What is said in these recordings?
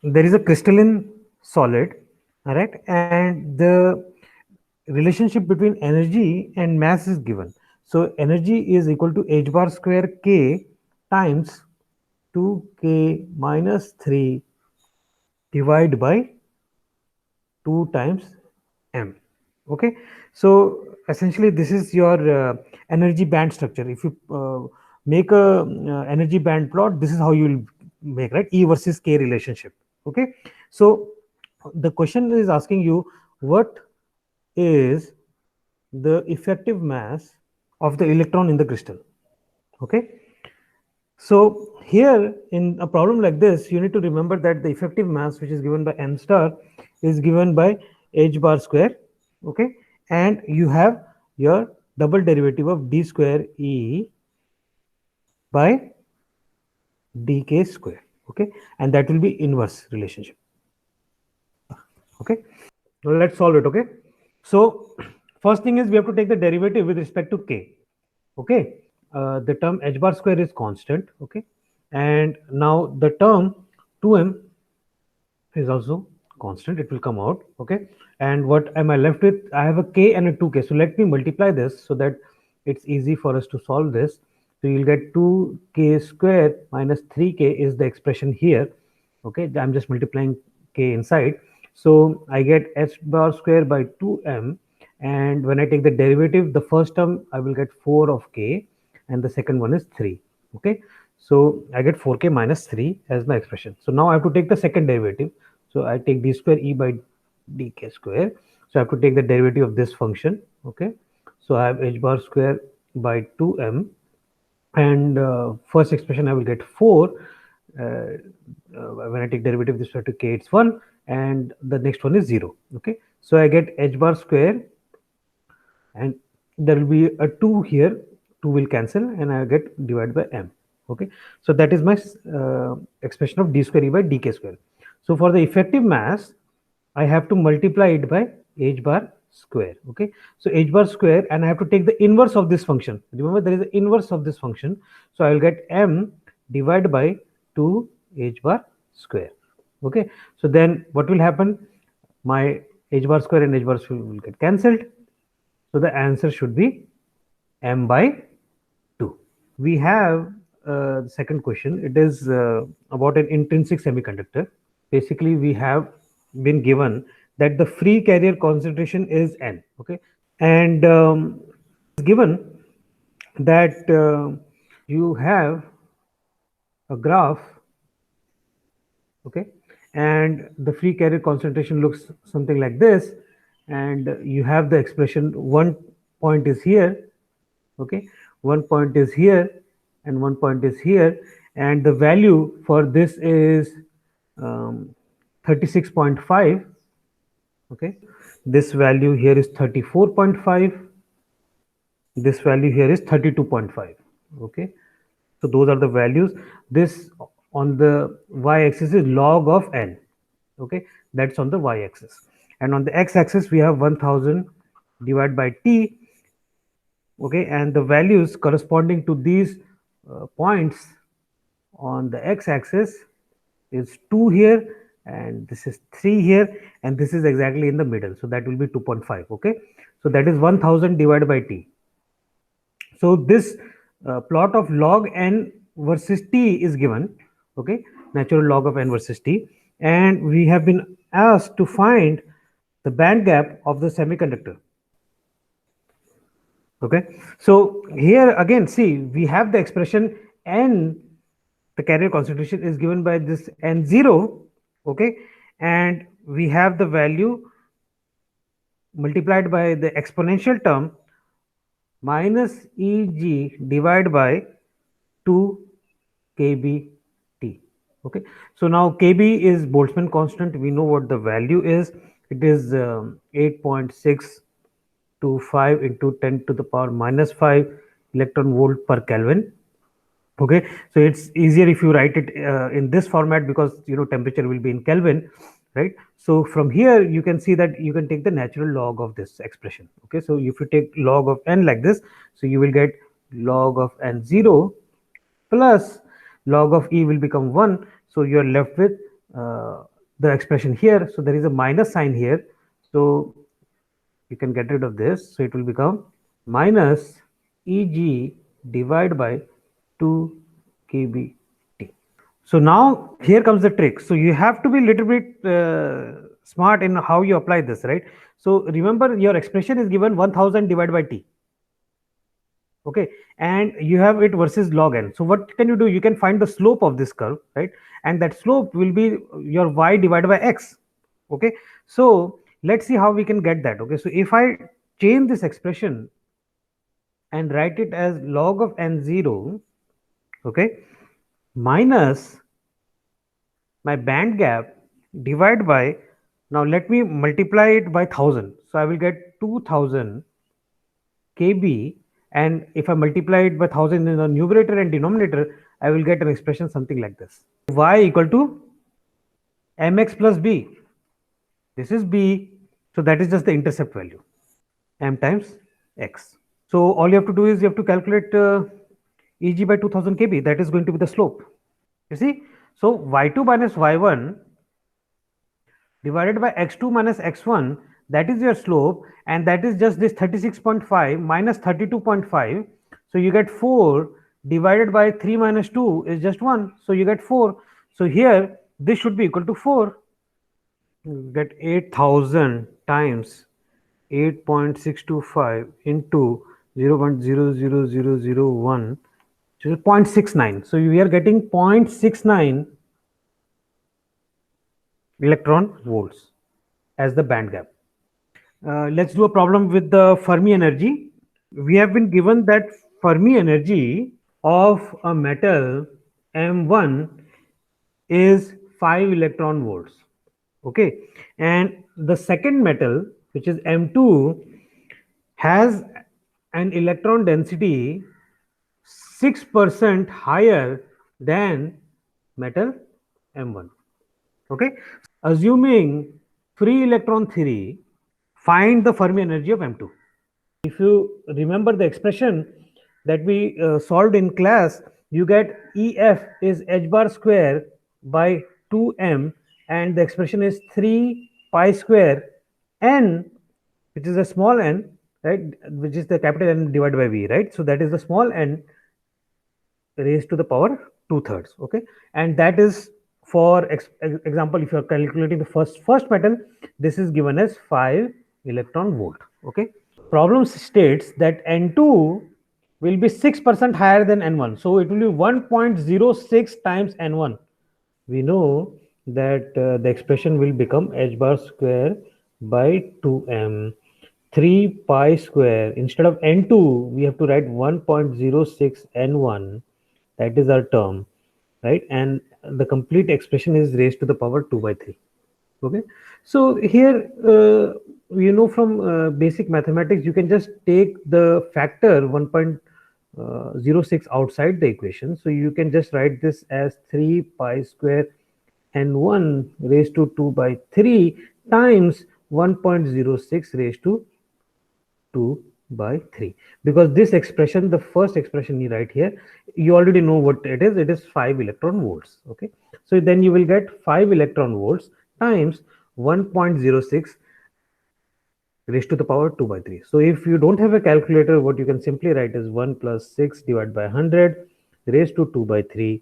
there is a crystalline solid, all right, and the relationship between energy and mass is given. So energy is equal to h bar square k times 2k minus 3 divided by 2 times m. Okay, so essentially this is your energy band structure. If you make a energy band plot, this is how you will make, right, E versus K relationship. Okay, so the question is asking you, what is the effective mass of the electron in the crystal? Okay, so here in a problem like this, you need to remember that the effective mass, which is given by m star, is given by h bar square. Okay, and you have your double derivative of d square e by dk square. Okay, and that will be inverse relationship. Okay, now let's solve it. Okay, so first thing is we have to take the derivative with respect to k. Okay, the term h bar square is constant. Okay, and now the term 2m is also constant, it will come out. Okay, and what am I left with? I have a k and a 2k, so let me multiply this so that it's easy for us to solve this. So you'll get 2k square minus 3k is the expression here. Okay, I'm just multiplying k inside, so I get h bar square by 2m, and when I take the derivative, the first term I will get 4 of k and the second one is 3. Okay, so I get 4k minus 3 as my expression. So now I have to take the second derivative. So I take d square e by dk square. So I have to take the derivative of this function. Okay, so I have h bar square by 2m, and first expression I will get 4. When I take derivative with respect to k, it's 1, and the next one is 0. Okay, so I get h bar square, and there will be a 2 here, 2 will cancel, and I get divided by m. Okay, so that is my expression of d square e by dk square. So for the effective mass, I have to multiply it by h bar square. Okay, so h bar square, and I have to take the inverse of this function. Remember, there is the inverse of this function, so I will get m divided by 2 h bar square. Okay, so then what will happen? My h bar square and h bar square will get cancelled, so the answer should be m by 2. We have the second question. It is about an intrinsic semiconductor. Basically, we have been given that the free carrier concentration is n. Okay, and given that you have a graph. Okay, and the free carrier concentration looks something like this, and you have the expression, one point is here. Okay, one point is here and one point is here, and the value for this is 36.5. Okay, this value here is 34.5, this value here is 32.5. Okay, so those are the values. This on the y-axis is log of n. Okay, that's on the y-axis, and on the x-axis we have 1000 divided by t. Okay, and the values corresponding to these points on the x-axis is 2 here, and this is 3 here, and this is exactly in the middle, so that will be 2.5. Okay, so that is 1000 divided by t. So this plot of log n versus t is given. Okay, natural log of n versus t, and we have been asked to find the band gap of the semiconductor. Okay, so here again, see, we have the expression n, the carrier concentration is given by this n0. Okay, and we have the value multiplied by the exponential term minus eg divided by 2 kbt. Okay, so now kb is Boltzmann constant. We know what the value is. It is 8.625 into 10 to the power minus 5 electron volt per Kelvin. Okay, so it's easier if you write it in this format, because you know temperature will be in Kelvin, right? So from here you can see that you can take the natural log of this expression. Okay, so if you take log of n like this, so you will get log of n0 plus log of e will become 1, so you are left with the expression here. So there is a minus sign here. So you can get rid of this. So it will become minus Eg divided by 2 kBt. So now here comes the trick. So you have to be a little bit smart in how you apply this, right? So remember your expression is given 1000 divided by t. Okay, and you have it versus log n. So what can you do? You can find the slope of this curve, right? And that slope will be your y divided by x. Okay, so let's see how we can get that. Okay, so if I change this expression and write it as log of n0, okay, minus my band gap divided by, now let me multiply it by 1000. So I will get 2000 kb, and if I multiply it by 1000 in the numerator and denominator, I will get an expression something like this: y equal to mx plus b. This is b, so that is just the intercept value, m times x. So all you have to do is you have to calculate eg by 2000 kb. That is going to be the slope. You see, so y2 minus y1 divided by x2 minus x1, that is your slope, and that is just this 36.5 minus 32.5. So you get 4 divided by 3 minus 2 is just 1, so you get 4. So here this should be equal to 4. You get 8000 times 8.625 into 0.00001, which is 0.69. So we are getting 0.69 electron volts as the band gap. Let's do a problem with the Fermi energy. We have been given that Fermi energy of a metal M1 is 5 electron volts. Okay, and the second metal, which is M2, has an electron density 6% higher than metal M1. Okay, assuming free electron theory, find the Fermi energy of M2. If you remember the expression that we solved in class, you get EF is h bar square by 2m, and the expression is 3 pi square n, which is a small n, right, which is the capital N divided by V, right? So that is the small n raised to the power 2/3. Okay, and that is for example, if you are calculating the first metal, this is given as 5 electron volt. Okay, problem states that N2 will be 6% higher than N1, so it will be 1.06 times N1. We know that the expression will become h bar square by 2m 3 pi square. Instead of N2 we have to write 1.06 N1. That is our term, right? And the complete expression is raised to the power 2 by 3. Okay, so here you know from basic mathematics, you can just take the factor 1.06 outside the equation. So you can just write this as 3 pi square n1 raised to 2 by 3 times 1.06 raised to 2 by 3, because this expression, the first expression you write here, you already know what it is 5 electron volts. Okay, so then you will get 5 electron volts times 1.06 raised to the power 2 by 3. So if you don't have a calculator, what you can simply write is 1 plus 6 divided by 100 raised to 2 by 3.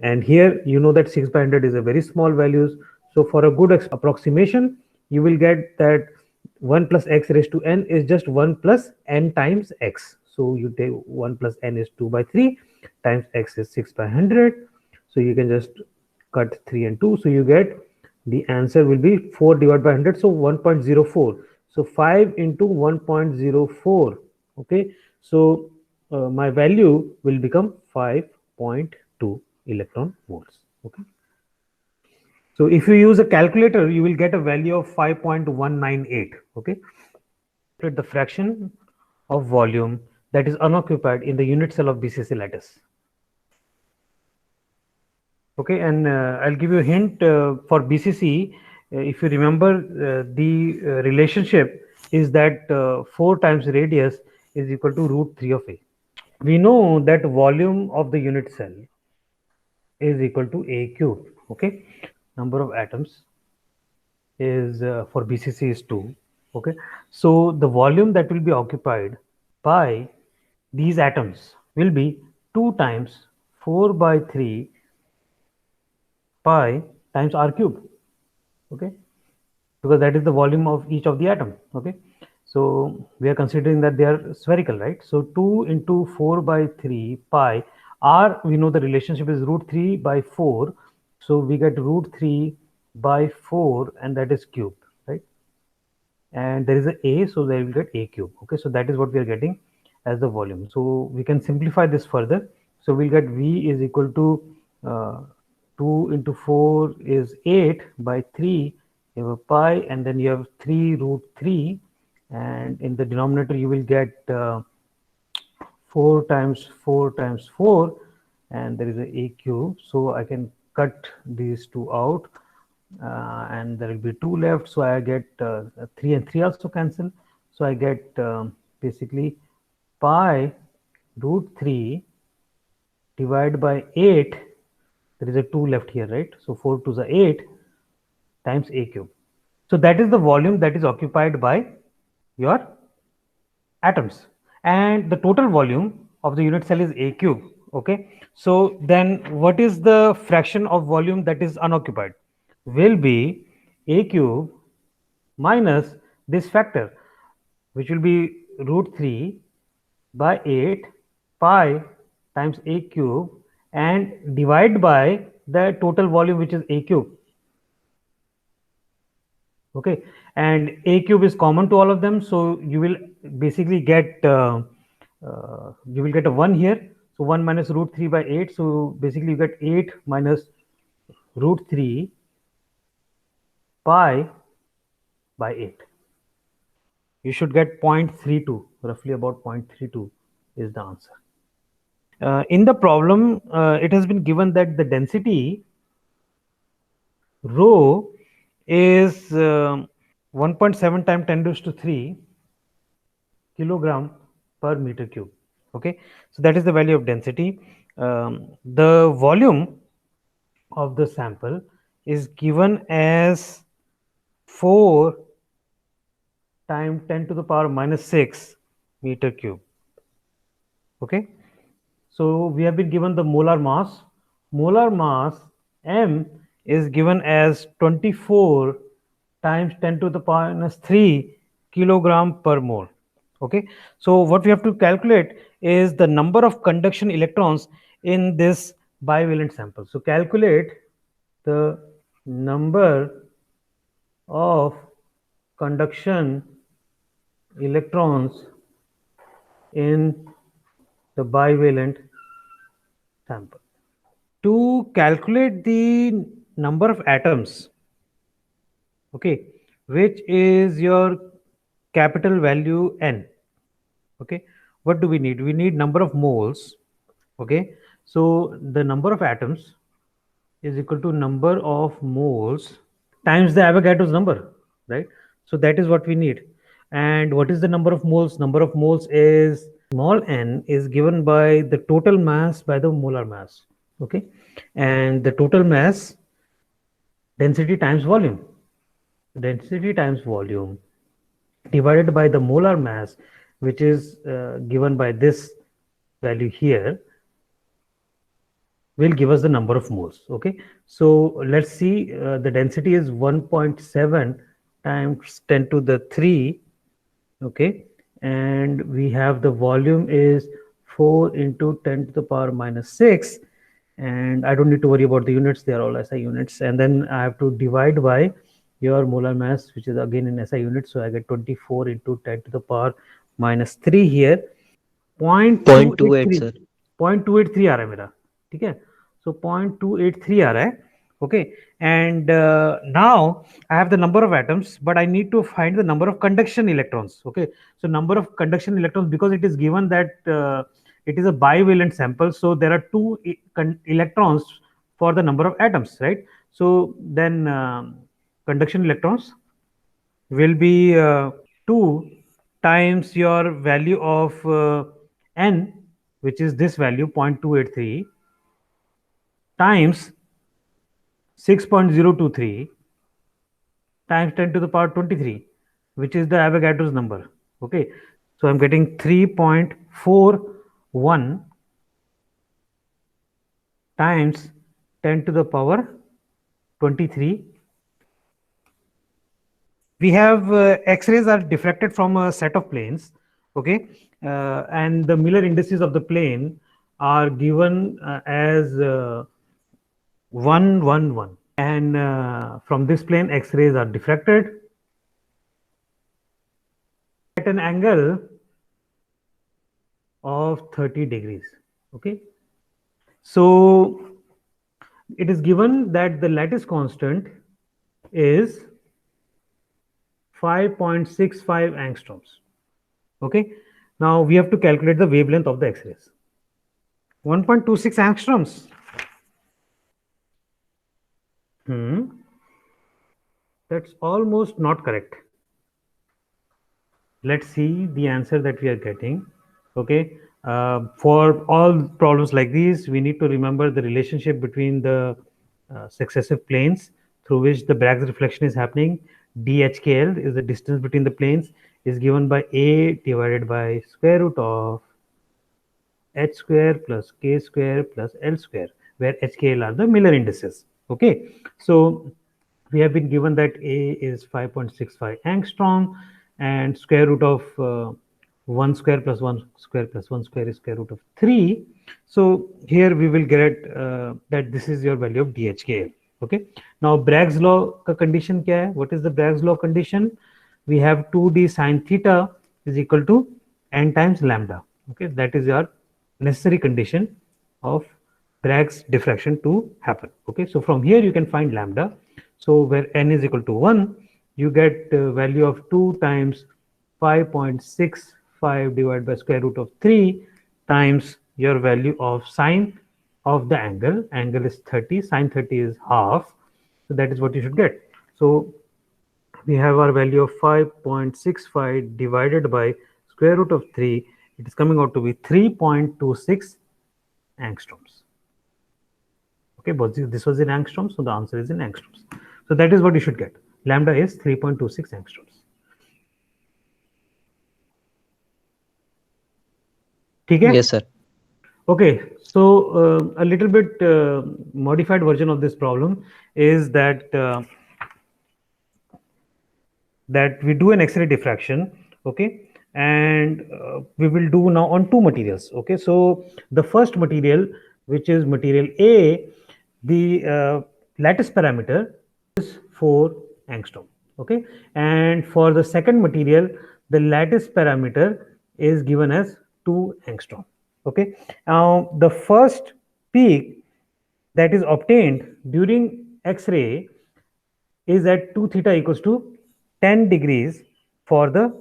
And here you know that 6 by 100 is a very small values. So for a good approximation, you will get that 1 plus x raised to n is just 1 plus n times x. So you take 1 plus n is 2 by 3 times x is 6 by 100. So you can just cut 3 and 2. So you get the answer will be 4 divided by 100. So 1.04. So 5 into 1.04. Okay. So my value will become 5.2 electron volts. Okay. So if you use a calculator, you will get a value of 5.198. Okay. The fraction of volume that is unoccupied in the unit cell of BCC lattice. Okay, and I'll give you a hint for BCC. If you remember, the relationship is that 4 times radius is equal to root 3 of A. We know that volume of the unit cell is equal to A cubed. Okay, number of atoms is for BCC is 2. Okay, so the volume that will be occupied by these atoms will be 2 times 4 by 3 pi times r cube. Okay, because that is the volume of each of the atom. Okay, so we are considering that they are spherical, right? So 2 into 4 by 3 pi r, we know the relationship is root 3 by 4, so we get root 3 by 4, and that is cube, right? And there is a, so they will get a cube. Okay, so that is what we are getting as the volume. So we can simplify this further. So we'll get v is equal to uh, 2 into 4 is 8 by 3, you have a pi, and then you have 3 root 3, and in the denominator you will get 4 times 4 times 4, and there is a cube. So I can cut these two out, and there will be 2 left. So I get 3 and 3 also cancel. So I get basically pi root 3 divided by 8. There is a 2 left here, right? So 4 to the 8 times a cube. So that is the volume that is occupied by your atoms, and the total volume of the unit cell is a cube. Okay, so then what is the fraction of volume that is unoccupied? Will be a cube minus this factor, which will be root 3 by 8 pi times a cube, and divide by the total volume, which is a cube. Okay, and a cube is common to all of them, so you will basically get you will get a 1 here. So 1 minus root 3 by 8, so basically you get 8 minus root 3 pi by 8. You should get 0.32, roughly about 0.32 is the answer. In the problem, it has been given that the density rho is 1.7 times 10 raised to 3 kilogram per meter cube. Okay, so that is the value of density. The volume of the sample is given as 4 times 10 to the power minus 6 meter cube. Okay, so we have been given the molar mass. Molar mass M is given as 24 times 10 to the power minus 3 kilogram per mole. Okay, so what we have to calculate is the number of conduction electrons in this bivalent sample. So calculate the number of conduction electrons in the bivalent sample. To calculate the number of atoms, okay, which is your capital value n. Okay, what do we need? We need number of moles. Okay, so the number of atoms is equal to number of moles times the Avogadro's number, right? So that is what we need. And what is the number of moles? Number of moles is small n is given by the total mass by the molar mass. Okay, and the total mass density times volume. Density times volume divided by the molar mass, which is given by this value here, will give us the number of moles. Okay, so let's see, the density is 1.7 times 10 to the 3. Okay, and we have the volume is 4 into 10 to the power minus 6, and I don't need to worry about the units, they are all SI units. And then I have to divide by your molar mass, which is again in SI units, so I get 24 into 10 to the power minus 3 here. 0.28 0.283 sir. 0.283 आ रहा है मेरा, ठीक है, so 0.283 आ रहा है. Okay, and now I have the number of atoms, but I need to find the number of conduction electrons. Okay, so number of conduction electrons, because it is given that it is a bivalent sample, so there are two electrons for the number of atoms, right? So then conduction electrons will be 2 times your value of n, which is this value 0.283, times 6.023 times 10 to the power 23, which is the Avogadro's number. Okay, so I'm getting 3.41 times 10 to the power 23. We have X-rays are diffracted from a set of planes. Okay, and the Miller indices of the plane are given as 1 1 1, and from this plane X-rays are diffracted at an angle of 30 degrees. Okay, so it is given that the lattice constant is 5.65 angstroms. Okay, now we have to calculate the wavelength of the X-rays. 1.26 angstroms. That's almost not correct. Let's see the answer that we are getting. Okay, for all problems like these, we need to remember the relationship between the successive planes through which the Bragg's reflection is happening. DHKL is the distance between the planes, is given by A divided by square root of h square plus k square plus l square, where HKL are the Miller indices. Okay, so we have been given that A is 5.65 angstrom, and square root of 1 square plus 1 square plus 1 square is square root of 3. So here we will get that this is your value of DHKL. Okay, now Bragg's law ka condition kya hai? What is the Bragg's law condition? We have 2d sine theta is equal to n times lambda. Okay, that is your necessary condition of Bragg's diffraction to happen. Okay, so from here you can find lambda. So where n is equal to 1, you get value of 2 times 5.65 divided by square root of 3 times your value of sine of the angle. Angle is 30, sine 30 is half. So that is what you should get. So we have our value of 5.65 divided by square root of 3. It is coming out to be 3.26 angstroms. Okay, but this was in angstroms, so the answer is in angstroms. So that is what you should get. Lambda is 3.26 angstroms. Okay? Yes, sir. Okay, so a little bit modified version of this problem is that that we do an X-ray diffraction. Okay, and we will do now on two materials. Okay, so the first material, which is material A, the lattice parameter is 4 angstrom. Okay, and for the second material, the lattice parameter is given as 2 angstrom. Okay, now the first peak that is obtained during X-ray is at 2 theta equals to 10 degrees for the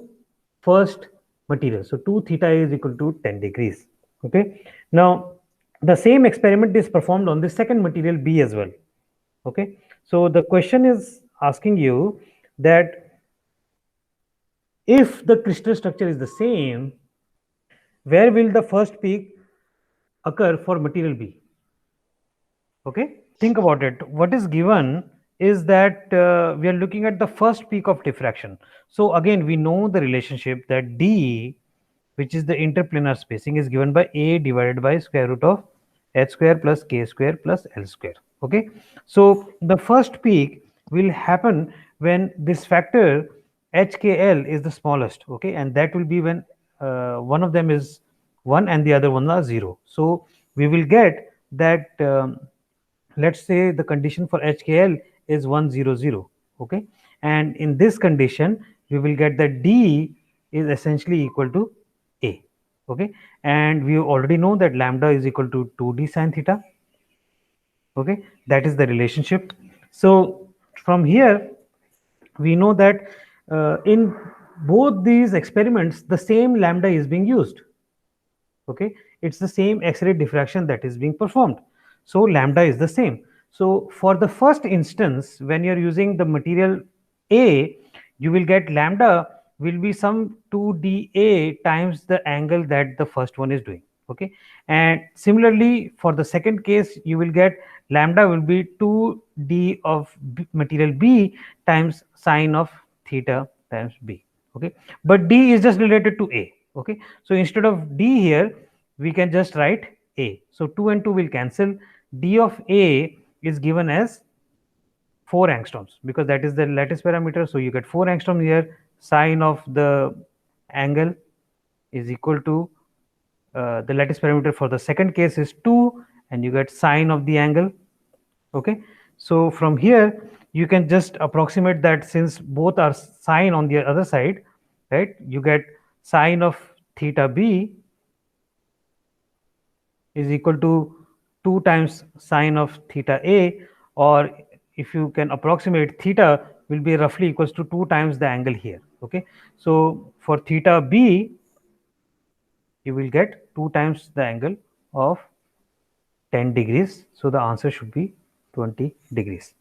first material. So 2 theta is equal to 10 degrees. Okay, now the same experiment is performed on the second material B as well. Okay, so the question is asking you that if the crystal structure is the same, where will the first peak occur for material B? Okay, think about it. What is given is that we are looking at the first peak of diffraction. So again, we know the relationship that D, which is the interplanar spacing, is given by A divided by square root of h square plus k square plus l square. Okay, so the first peak will happen when this factor HKL is the smallest. Okay, and that will be when one of them is 1 and the other one are 0. So we will get that let's say the condition for HKL is 100. Okay, and in this condition we will get that D is essentially equal to A. Okay, and we already know that lambda is equal to 2d sine theta. Okay, that is the relationship. So from here we know that in both these experiments the same lambda is being used. Okay, it's the same X-ray diffraction that is being performed, so lambda is the same. So for the first instance, when you're using the material A, you will get lambda will be some 2dA times the angle that the first one is doing. Okay, and similarly for the second case you will get lambda will be 2d of material B times sine of theta times B. Okay, but D is just related to A. Okay, so instead of D here, we can just write A. So 2 and 2 will cancel. D of A is given as 4 angstroms because that is the lattice parameter. So you get 4 angstrom here. Sine of the angle is equal to the lattice parameter for the second case is 2, and you get sine of the angle. Okay, so from here you can just approximate that since both are sine on the other side, right? You get sine of theta B is equal to 2 times sine of theta A, or if you can approximate, theta will be roughly equals to 2 times the angle here. Okay, so for theta B you will get 2 times the angle of 10 degrees. So the answer should be 20 degrees.